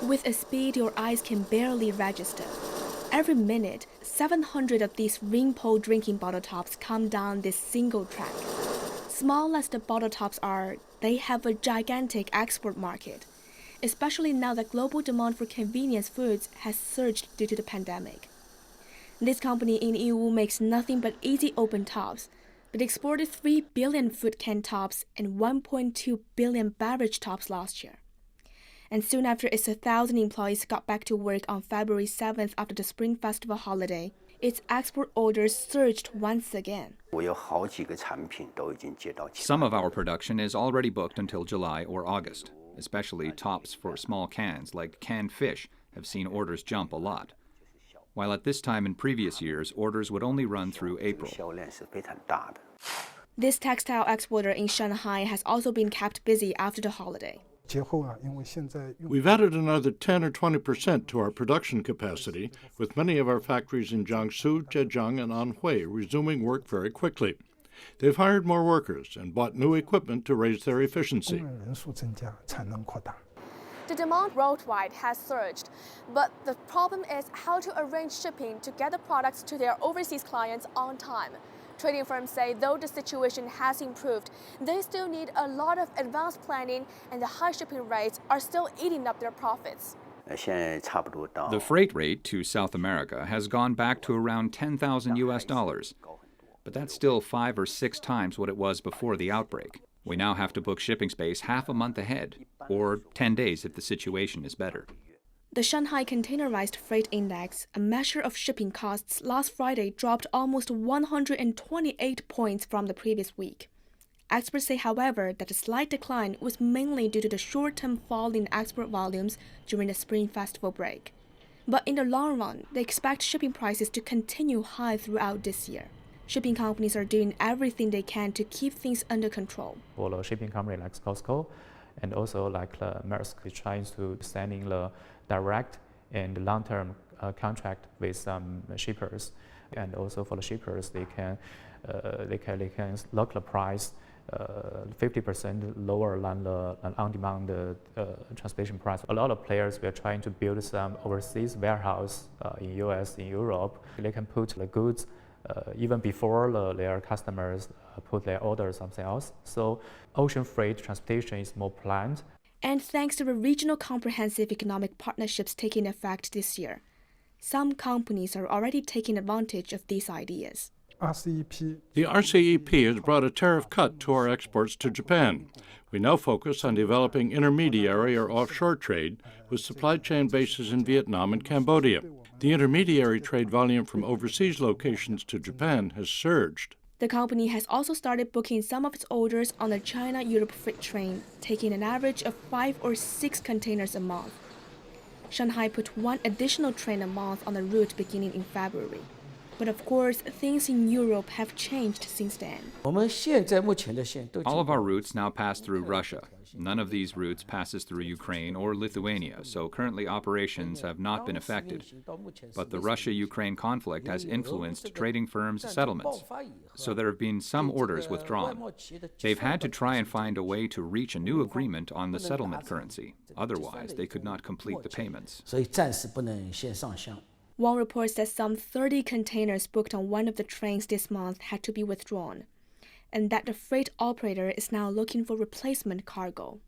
with a speed your eyes can barely register. Every minute, 700 of these ring-pole drinking bottle tops come down this single track. Small as the bottle tops are, they have a gigantic export market, especially now that global demand for convenience foods has surged due to the pandemic. This company in EU makes nothing but easy open tops, but exported 3 billion food can tops and 1.2 billion beverage tops last year. And soon after its 1,000 employees got back to work on February 7th after the Spring Festival holiday, its export orders surged once again. Some of our production is already booked until July or August. Especially tops for small cans like canned fish have seen orders jump a lot. While at this time in previous years, orders would only run through April. This textile exporter in Shanghai has also been kept busy after the holiday. We've added another 10 or 20% to our production capacity, with many of our factories in Jiangsu, Zhejiang, and Anhui resuming work very quickly. They've hired more workers and bought new equipment to raise their efficiency. The demand worldwide has surged, but the problem is how to arrange shipping to get the products to their overseas clients on time. Trading firms say though the situation has improved, they still need a lot of advanced planning, and the high shipping rates are still eating up their profits. The freight rate to South America has gone back to around $10,000 US, but that's still 5 or 6 times what it was before the outbreak. We now have to book shipping space half a month ahead, or 10 days if the situation is better. The Shanghai Containerized Freight Index, a measure of shipping costs, last Friday dropped almost 128 points from the previous week. Experts say, however, that the slight decline was mainly due to the short-term fall in export volumes during the Spring Festival break. But in the long run, they expect shipping prices to continue high throughout this year. Shipping companies are doing everything they can to keep things under control. For a shipping company like Costco and also like Maersk, is trying to send in the direct and long-term contract with some shippers, and also for the shippers, they can lock the price 50% lower than the on-demand transportation price. A lot of players were trying to build some overseas warehouse in US, in Europe. They can put the goods even before their customers put their order something else. So ocean freight transportation is more planned. And thanks to the regional comprehensive economic partnerships taking effect this year, some companies are already taking advantage of these ideas. The RCEP has brought a tariff cut to our exports to Japan. We now focus on developing intermediary or offshore trade with supply chain bases in Vietnam and Cambodia. The intermediary trade volume from overseas locations to Japan has surged. The company has also started booking some of its orders on the China-Europe freight train, taking an average of 5 or 6 containers a month. Shanghai put 1 additional train a month on the route beginning in February. But of course, things in Europe have changed since then. All of our routes now pass through Russia. None of these routes passes through Ukraine or Lithuania, so currently operations have not been affected. But the Russia-Ukraine conflict has influenced trading firms' settlements, so there have been some orders withdrawn. They've had to try and find a way to reach a new agreement on the settlement currency. Otherwise, they could not complete the payments. One report says some 30 containers booked on one of the trains this month had to be withdrawn, and that the freight operator is now looking for replacement cargo.